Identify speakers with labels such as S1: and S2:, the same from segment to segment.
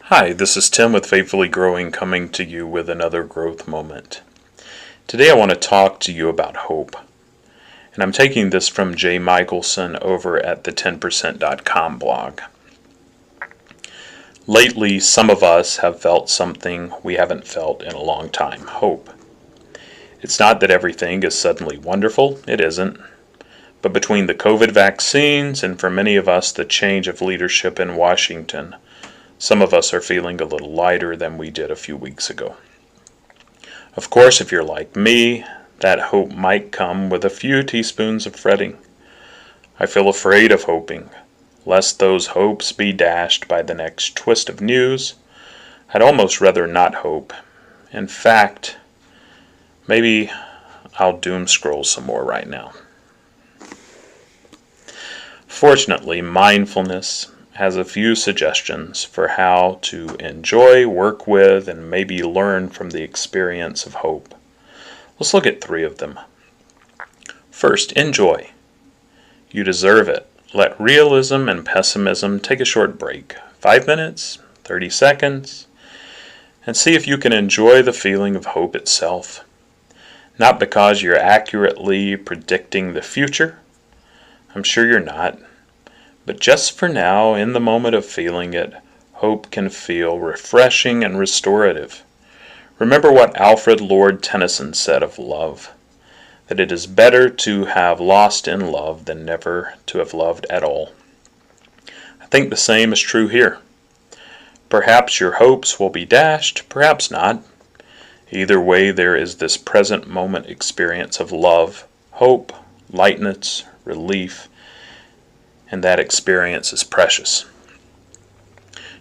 S1: Hi, this is Tim with Faithfully Growing, coming to you with another growth moment. Today I want to talk to you about hope. And I'm taking this from Jay Michaelson over at the 10%.com blog. Lately, some of us have felt something we haven't felt in a long time: hope. It's not that everything is suddenly wonderful, it isn't. But between the COVID vaccines and for many of us the change of leadership in Washington, some of us are feeling a little lighter than we did a few weeks ago. Of course, if you're like me, that hope might come with a few teaspoons of fretting. I feel afraid of hoping, lest those hopes be dashed by the next twist of news. I'd almost rather not hope. In fact, maybe I'll doom scroll some more right now. Fortunately, mindfulness has a few suggestions for how to enjoy, work with, and maybe learn from the experience of hope. Let's look at 3 of them. First, enjoy. You deserve it. Let realism and pessimism take a short break. 5 minutes, 30 seconds, and see if you can enjoy the feeling of hope itself. Not because you're accurately predicting the future. I'm sure you're not. But just for now, in the moment of feeling it, hope can feel refreshing and restorative. Remember what Alfred Lord Tennyson said of love, that it is better to have lost in love than never to have loved at all. I think the same is true here. Perhaps your hopes will be dashed, perhaps not. Either way, there is this present moment experience of love, hope, lightness, relief, and that experience is precious.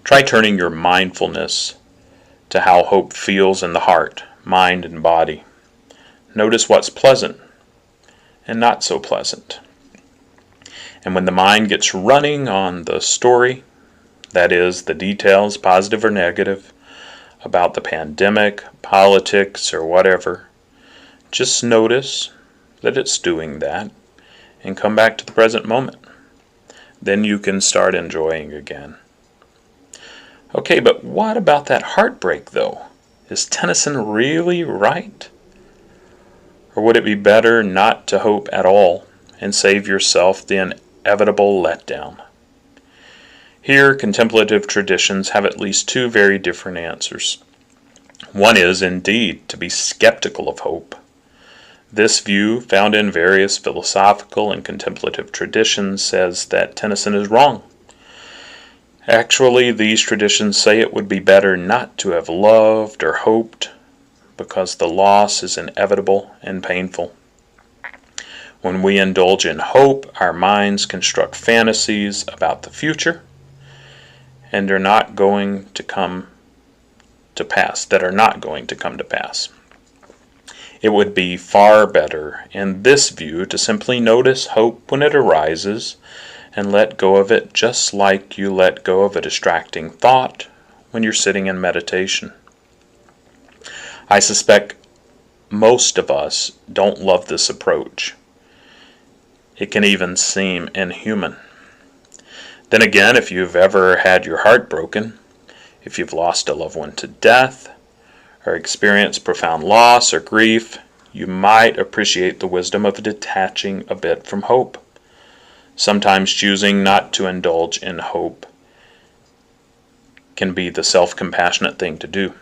S1: Try turning your mindfulness to how hope feels in the heart, mind, and body. Notice what's pleasant and not so pleasant. And when the mind gets running on the story, that is, the details, positive or negative, about the pandemic, politics, or whatever, just notice that it's doing that and come back to the present moment. Then you can start enjoying again. Okay, but what about that heartbreak, though? Is Tennyson really right? Or would it be better not to hope at all and save yourself the inevitable letdown? Here, contemplative traditions have at least 2 very different answers. One is, indeed, to be skeptical of hope. This view, found in various philosophical and contemplative traditions, says that Tennyson is wrong. Actually, these traditions say it would be better not to have loved or hoped, because the loss is inevitable and painful. When we indulge in hope, our minds construct fantasies about the future and are not going to come to pass, It would be far better, in this view, to simply notice hope when it arises and let go of it just like you let go of a distracting thought when you're sitting in meditation. I suspect most of us don't love this approach. It can even seem inhuman. Then again, if you've ever had your heart broken, if you've lost a loved one to death, or experience profound loss or grief, you might appreciate the wisdom of detaching a bit from hope. Sometimes choosing not to indulge in hope can be the self-compassionate thing to do.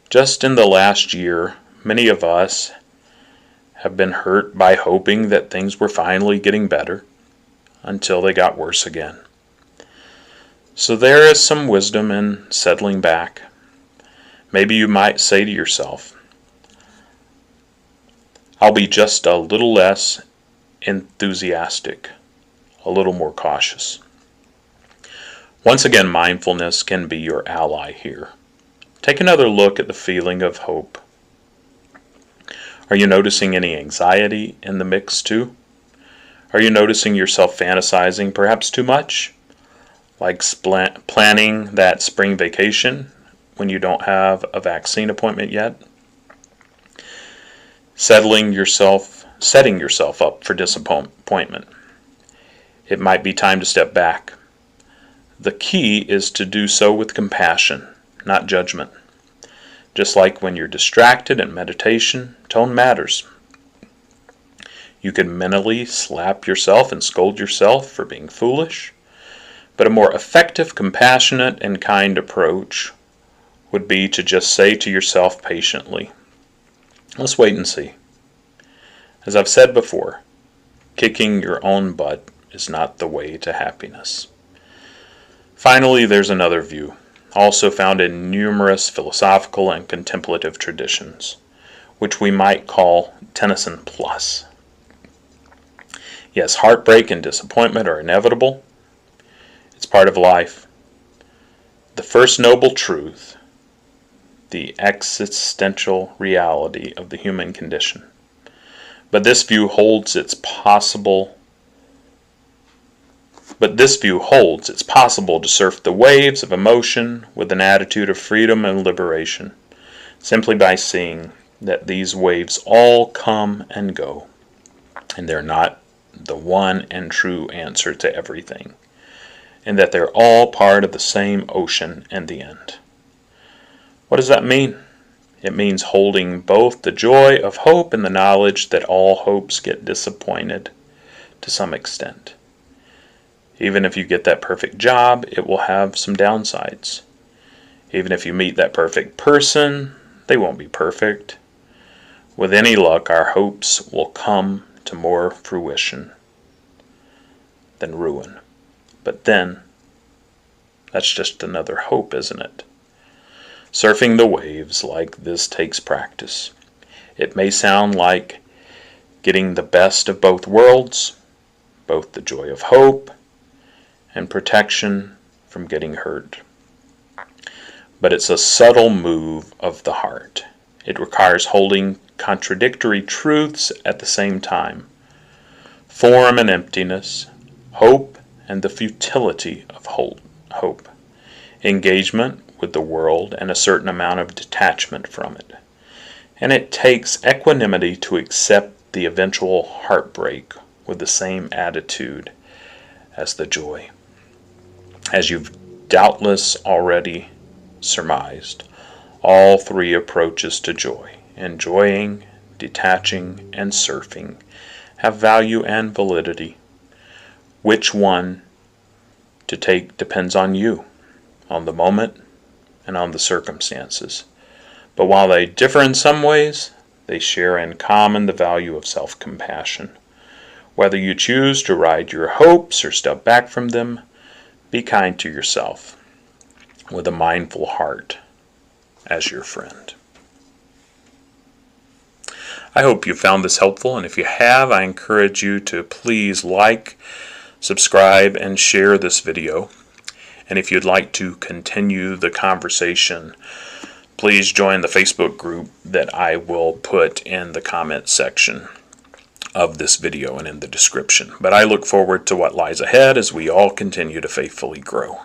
S1: Just in the last year, many of us have been hurt by hoping that things were finally getting better until they got worse again. So there is some wisdom in settling back. Maybe you might say to yourself, I'll be just a little less enthusiastic, a little more cautious. Once again, mindfulness can be your ally here. Take another look at the feeling of hope. Are you noticing any anxiety in the mix too? Are you noticing yourself fantasizing perhaps too much? Like planning that spring vacation when you don't have a vaccine appointment yet? Setting yourself up for disappointment. It might be time to step back. The key is to do so with compassion, not judgment. Just like when you're distracted in meditation, tone matters. You can mentally slap yourself and scold yourself for being foolish, but a more effective, compassionate, and kind approach would be to just say to yourself patiently, let's wait and see. As I've said before, kicking your own butt is not the way to happiness. Finally, there's another view, also found in numerous philosophical and contemplative traditions, which we might call Tennyson plus. Yes, heartbreak and disappointment are inevitable. It's part of life. The first noble truth, the existential reality of the human condition. But this view holds it's possible to surf the waves of emotion with an attitude of freedom and liberation, simply by seeing that these waves all come and go, and they're not the one and true answer to everything, and that they're all part of the same ocean in the end. What does that mean? It means holding both the joy of hope and the knowledge that all hopes get disappointed to some extent. Even if you get that perfect job, it will have some downsides. Even if you meet that perfect person, they won't be perfect. With any luck, our hopes will come to more fruition than ruin. But then, that's just another hope, isn't it? Surfing the waves like this takes practice. It may sound like getting the best of both worlds, both the joy of hope and protection from getting hurt. But it's a subtle move of the heart. It requires holding contradictory truths at the same time. Form and emptiness, hope and the futility of hope, engagement with the world and a certain amount of detachment from it. And it takes equanimity to accept the eventual heartbreak with the same attitude as the joy. As you've doubtless already surmised, all three approaches to joy, enjoying, detaching, and surfing, have value and validity. Which one to take depends on you, on the moment, and on the circumstances. But while they differ in some ways, they share in common the value of self-compassion. Whether you choose to ride your hopes or step back from them, be kind to yourself, with a mindful heart as your friend. I hope you found this helpful, and if you have, I encourage you to please like, subscribe, and share this video. And if you'd like to continue the conversation, please join the Facebook group that I will put in the comment section of this video and in the description. But I look forward to what lies ahead as we all continue to faithfully grow.